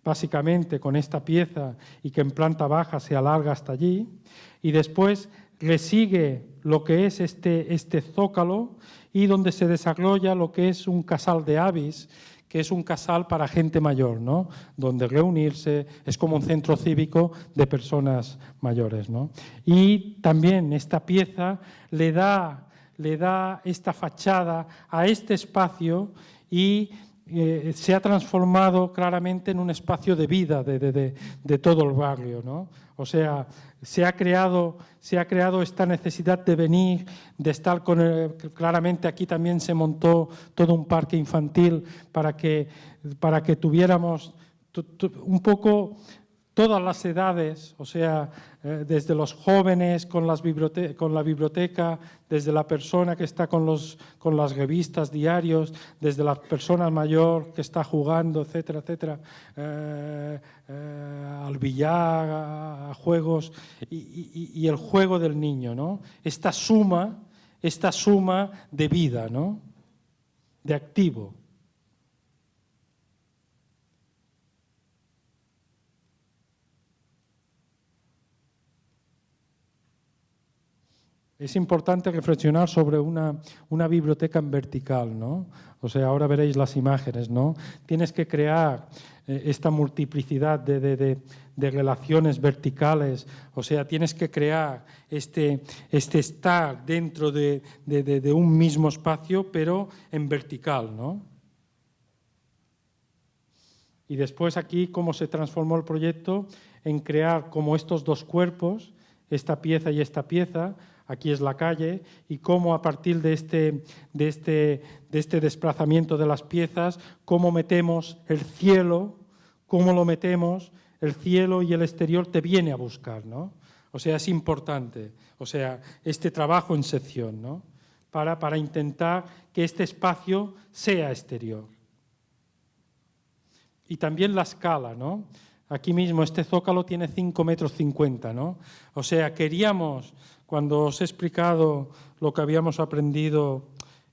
básicamente con esta pieza, y que en planta baja se alarga hasta allí, y después le sigue lo que es este zócalo, y donde se desarrolla lo que es un casal de avis, que es un casal para gente mayor, ¿no?, donde reunirse, es como un centro cívico de personas mayores, ¿no? Y también esta pieza le da esta fachada a este espacio, y se ha transformado claramente en un espacio de vida de todo el barrio, ¿no? O sea, se ha creado esta necesidad de venir, de estar claramente aquí también se montó todo un parque infantil para que tuviéramos un poco todas las edades, o sea, desde los jóvenes con la biblioteca, desde la persona que está con las revistas, diarios, desde la persona mayor que está jugando, etcétera, etcétera, al billar, a juegos, y el juego del niño, ¿no? Esta suma de vida, ¿no? De activo. Es importante reflexionar sobre una biblioteca en vertical, ¿no? O sea, ahora veréis las imágenes, ¿no? Tienes que crear esta multiplicidad de relaciones verticales, o sea, tienes que crear este estar dentro de un mismo espacio, pero en vertical, ¿no? Y después aquí, cómo se transformó el proyecto en crear como estos dos cuerpos, esta pieza y esta pieza. Aquí es la calle, y cómo a partir de este desplazamiento de las piezas, cómo metemos el cielo, cómo lo metemos, el cielo y el exterior te viene a buscar, ¿no? O sea, es importante, o sea, este trabajo en sección, ¿no? Para intentar que este espacio sea exterior. Y también la escala, ¿no? Aquí mismo este zócalo tiene 5,50 metros, ¿no? O sea, queríamos, cuando os he explicado lo que habíamos aprendido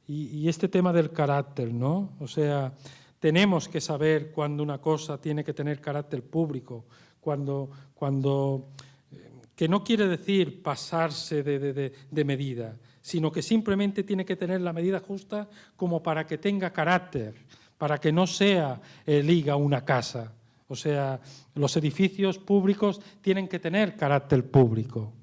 y este tema del carácter, ¿no? O sea, tenemos que saber cuándo una cosa tiene que tener carácter público, que no quiere decir pasarse de medida, sino que simplemente tiene que tener la medida justa como para que tenga carácter, para que no sea liga una casa. O sea, los edificios públicos tienen que tener carácter público.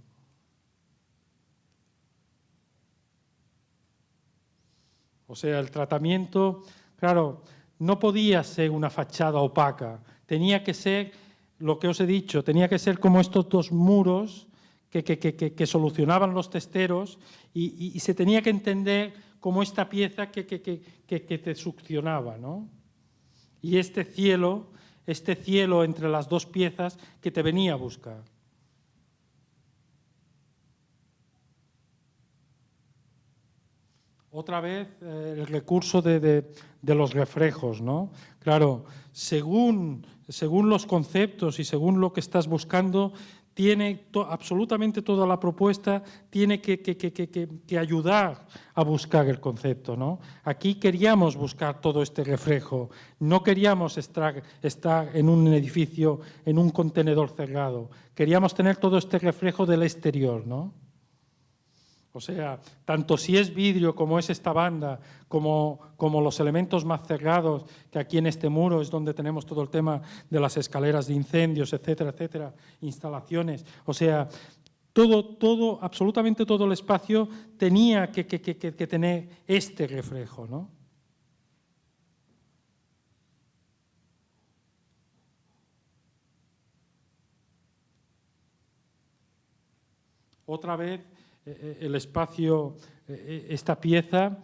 O sea, el tratamiento, claro, no podía ser una fachada opaca, tenía que ser, lo que os he dicho, tenía que ser como estos dos muros que solucionaban los testeros y se tenía que entender como esta pieza que te succionaba, ¿no? Y este cielo entre las dos piezas que te venía a buscar. Otra vez el recurso de los reflejos, ¿no? Claro, según los conceptos y según lo que estás buscando, absolutamente toda la propuesta tiene que ayudar a buscar el concepto, ¿no? Aquí queríamos buscar todo este reflejo, no queríamos estar en un edificio, en un contenedor cerrado, queríamos tener todo este reflejo del exterior, ¿no? O sea, tanto si es vidrio como es esta banda, como los elementos más cerrados, que aquí en este muro es donde tenemos todo el tema de las escaleras de incendios, etcétera, etcétera, instalaciones. O sea, todo, absolutamente todo el espacio tenía que tener este reflejo, ¿no? Otra vez, el espacio, esta pieza,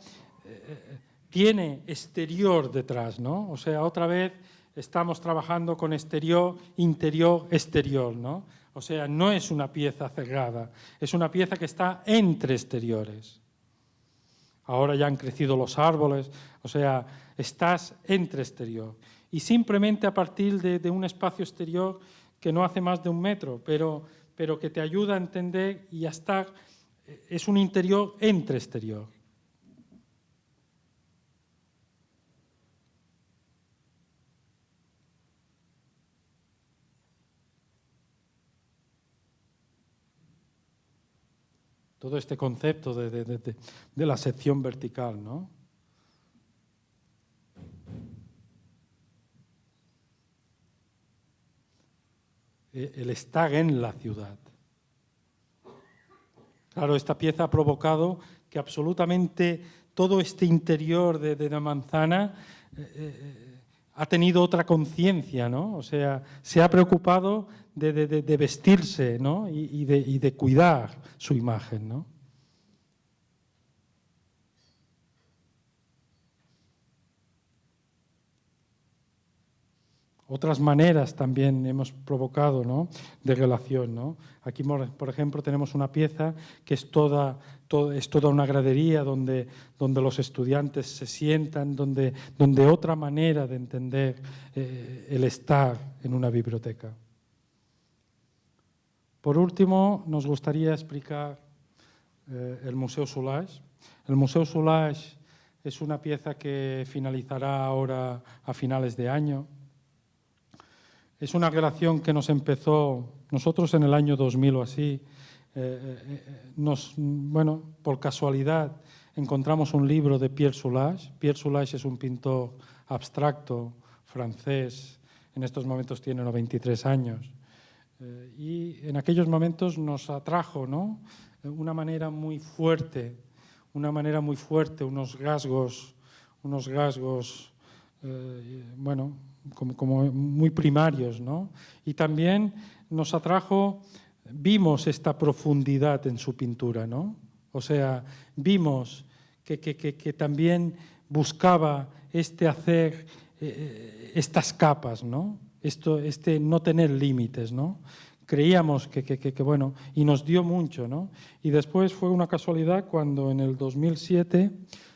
tiene exterior detrás, ¿no? O sea, otra vez estamos trabajando con exterior, interior, exterior, ¿no? O sea, no es una pieza cerrada, es una pieza que está entre exteriores. Ahora ya han crecido los árboles, o sea, estás entre exterior. Y simplemente a partir de un espacio exterior que no hace más de 1 metro, pero que te ayuda a entender y a estar, es un interior entre exterior. Todo este concepto de la sección vertical, ¿no? El estar en la ciudad. Claro, esta pieza ha provocado que absolutamente todo este interior de la manzana ha tenido otra conciencia, ¿no? O sea, se ha preocupado de vestirse, ¿no? y de cuidar su imagen, ¿no? otras maneras también hemos provocado, ¿no?, de relación, ¿no? Aquí, por ejemplo, tenemos una pieza que es toda una gradería donde los estudiantes se sientan, donde otra manera de entender el estar en una biblioteca. Por último, nos gustaría explicar el Museu Solage. El Museu Solage es una pieza que finalizará ahora a finales de año. Es una relación que nos empezó nosotros en el año 2000 o así. Por casualidad encontramos un libro de Pierre Soulages. Pierre Soulages es un pintor abstracto francés. En estos momentos tiene 93 años. Y en aquellos momentos nos atrajo, ¿no?, una manera muy fuerte, unos rasgos como muy primarios, ¿no? Y también nos atrajo, vimos esta profundidad en su pintura, ¿no? O sea, vimos que también buscaba hacer estas capas, ¿no? No tener límites, ¿no? Creíamos bueno, y nos dio mucho, ¿no? Y después fue una casualidad cuando en el 2007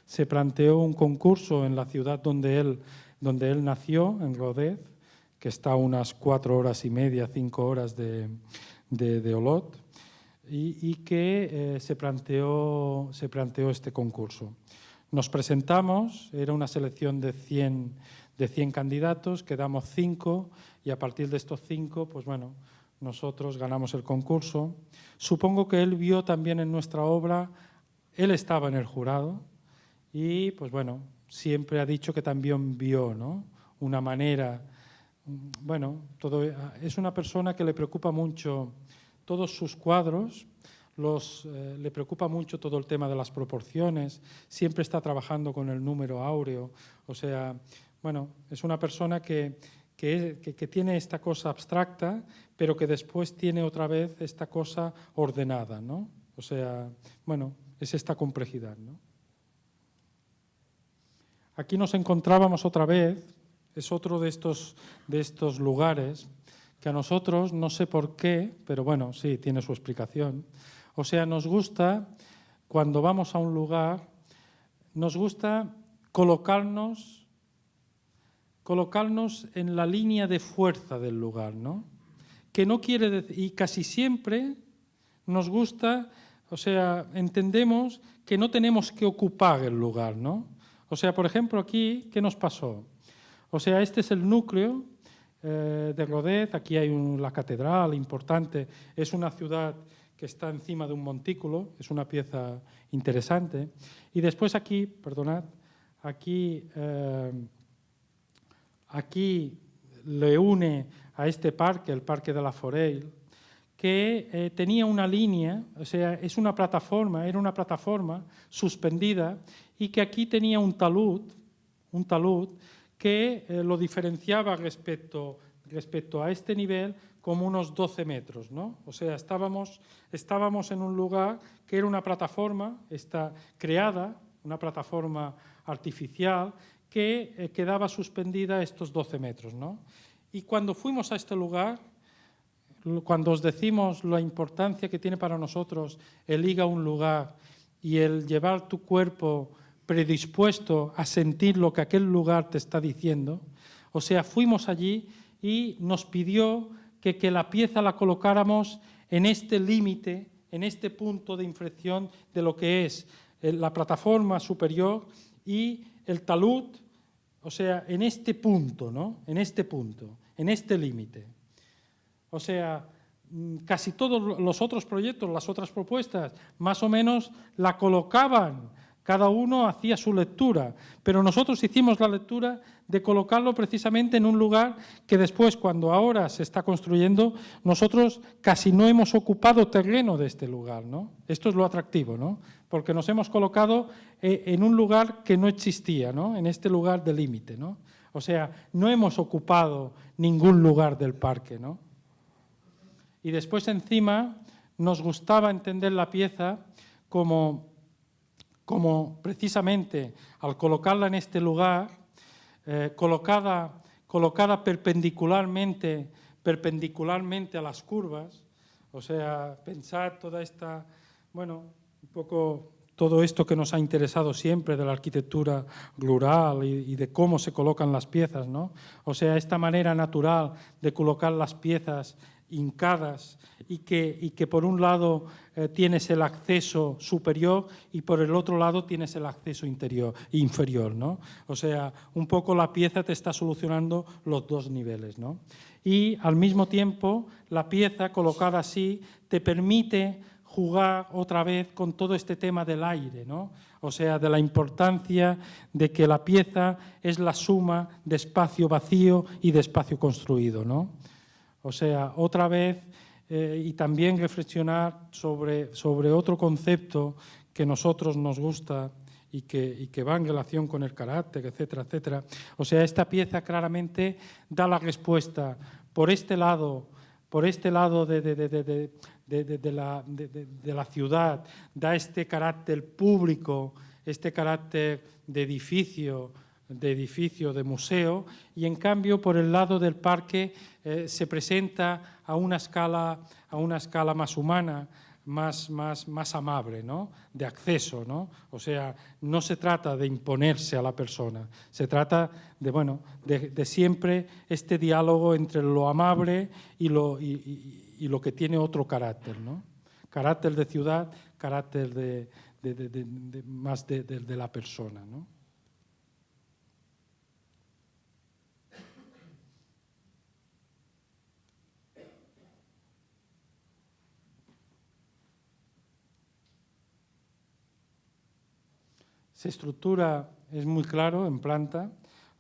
se planteó un concurso en la ciudad donde él nació, en Rodez, que está a unas 4 horas y media, 5 horas de Olot, y que se planteó este concurso. Nos presentamos, era una selección de 100 candidatos, quedamos 5 y a partir de estos 5, pues bueno, nosotros ganamos el concurso. Supongo que él vio también en nuestra obra, él estaba en el jurado y pues bueno, siempre ha dicho que también vio, ¿no?, una manera, bueno, es una persona que le preocupa mucho todos sus cuadros, le preocupa mucho todo el tema de las proporciones, siempre está trabajando con el número áureo, o sea, bueno, es una persona que tiene esta cosa abstracta, pero que después tiene otra vez esta cosa ordenada, ¿no? O sea, bueno, es esta complejidad, ¿no? Aquí nos encontrábamos otra vez, es otro de estos lugares que a nosotros, no sé por qué, pero bueno, sí, tiene su explicación. O sea, nos gusta, cuando vamos a un lugar, nos gusta colocarnos en la línea de fuerza del lugar, ¿no? Que no quiere decir, y casi siempre nos gusta, o sea, entendemos que no tenemos que ocupar el lugar, ¿no? O sea, por ejemplo, aquí, ¿qué nos pasó? O sea, este es el núcleo de Rodez, aquí hay la catedral importante, es una ciudad que está encima de un montículo, es una pieza interesante. Y después aquí, perdonad, aquí le une a este parque, el Parque de la Foreil, que tenía una línea, o sea, era una plataforma suspendida y que aquí tenía un talud que lo diferenciaba respecto a este nivel como unos 12 metros, ¿no? O sea, estábamos en un lugar que era una plataforma creada, una plataforma artificial que quedaba suspendida a estos 12 metros, ¿no? Y cuando fuimos a este lugar, cuando os decimos la importancia que tiene para nosotros el ir a un lugar y el llevar tu cuerpo predispuesto a sentir lo que aquel lugar te está diciendo, o sea, fuimos allí y nos pidió que la pieza la colocáramos en este límite, en este punto de inflexión de lo que es la plataforma superior y el talud, o sea, en este punto, ¿no? En este límite. O sea, casi todos los otros proyectos, las otras propuestas, más o menos la colocaban, cada uno hacía su lectura, pero nosotros hicimos la lectura de colocarlo precisamente en un lugar que después, cuando ahora se está construyendo, nosotros casi no hemos ocupado terreno de este lugar, ¿no? Esto es lo atractivo, ¿no? Porque nos hemos colocado en un lugar que no existía, ¿no? En este lugar de límite, ¿no? O sea, no hemos ocupado ningún lugar del parque, ¿no? Y después encima nos gustaba entender la pieza como precisamente al colocarla en este lugar, colocada colocada perpendicularmente a las curvas. O sea, pensad toda esta, bueno, un poco todo esto que nos ha interesado siempre de la arquitectura rural y de cómo se colocan las piezas, ¿no? O sea, esta manera natural de colocar las piezas hincadas y que por un lado tienes el acceso superior y por el otro lado tienes el acceso inferior, ¿no? O sea, un poco la pieza te está solucionando los dos niveles, ¿no? Y al mismo tiempo la pieza colocada así te permite jugar otra vez con todo este tema del aire, ¿no? O sea, de la importancia de que la pieza es la suma de espacio vacío y de espacio construido, ¿no? O sea, otra vez, y también reflexionar sobre otro concepto que a nosotros nos gusta y que va en relación con el carácter, etcétera, etcétera. O sea, esta pieza claramente da la respuesta por este lado de la ciudad, da este carácter público, este carácter de edificio, de museo, y en cambio por el lado del parque se presenta a una escala más humana, más amable, ¿no? De acceso, ¿no? O sea, no se trata de imponerse a la persona, se trata de siempre este diálogo entre lo amable y lo que tiene otro carácter, ¿no? Carácter de ciudad, carácter más de la persona, ¿no? Se estructura, es muy claro, en planta,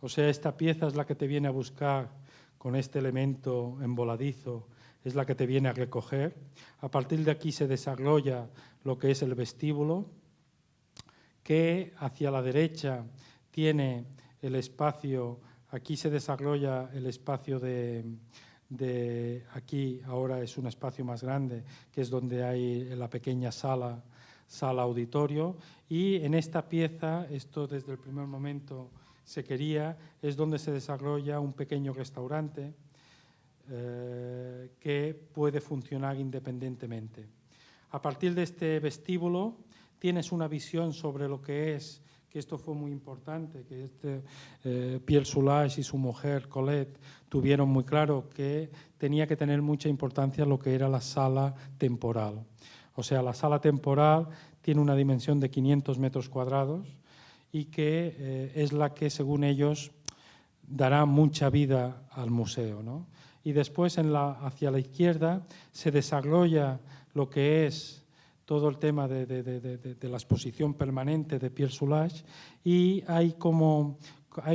o sea, esta pieza es la que te viene a buscar con este elemento emboladizo, es la que te viene a recoger. A partir de aquí se desarrolla lo que es el vestíbulo, que hacia la derecha tiene el espacio, aquí se desarrolla el espacio aquí ahora es un espacio más grande, que es donde hay la pequeña sala auditorio, y en esta pieza, esto desde el primer momento se quería, es donde se desarrolla un pequeño restaurante que puede funcionar independientemente. A partir de este vestíbulo tienes una visión sobre lo que es, que esto fue muy importante, que Pierre Soulages y su mujer Colette tuvieron muy claro que tenía que tener mucha importancia lo que era la sala temporal. O sea, la sala temporal tiene una dimensión de 500 metros cuadrados y que es la que, según ellos, dará mucha vida al museo, ¿no? Y después, hacia la izquierda, se desarrolla lo que es todo el tema de la exposición permanente de Pierre Soulages, y hay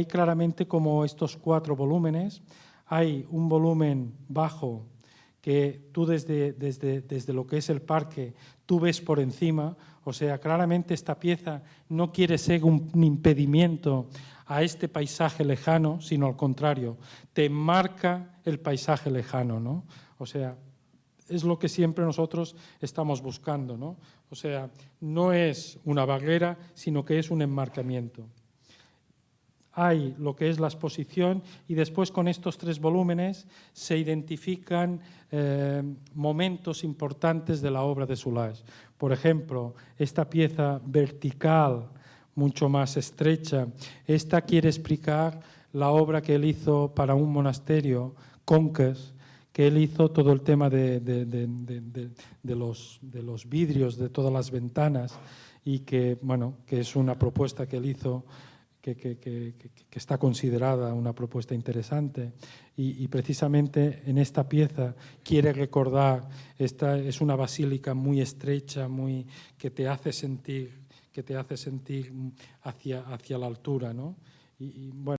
claramente como estos 4 volúmenes. Hay un volumen bajo que tú desde lo que es el parque, tú ves por encima. O sea, claramente esta pieza no quiere ser un impedimento a este paisaje lejano, sino al contrario, te marca el paisaje lejano, ¿no? O sea, es lo que siempre nosotros estamos buscando, ¿no? O sea, no es una barrera, sino que es un enmarcamiento. Hay lo que es la exposición, y después con estos 3 volúmenes se identifican momentos importantes de la obra de Soulages. Por ejemplo, esta pieza vertical, mucho más estrecha, esta quiere explicar la obra que él hizo para un monasterio, Conques, que él hizo todo el tema de los vidrios de todas las ventanas, y que, bueno, que es una propuesta que él hizo que está considerada una propuesta interesante, y precisamente en esta pieza quiere recordar, esta es una basílica muy estrecha, que te hace sentir hacia la altura, ¿no? Y bueno.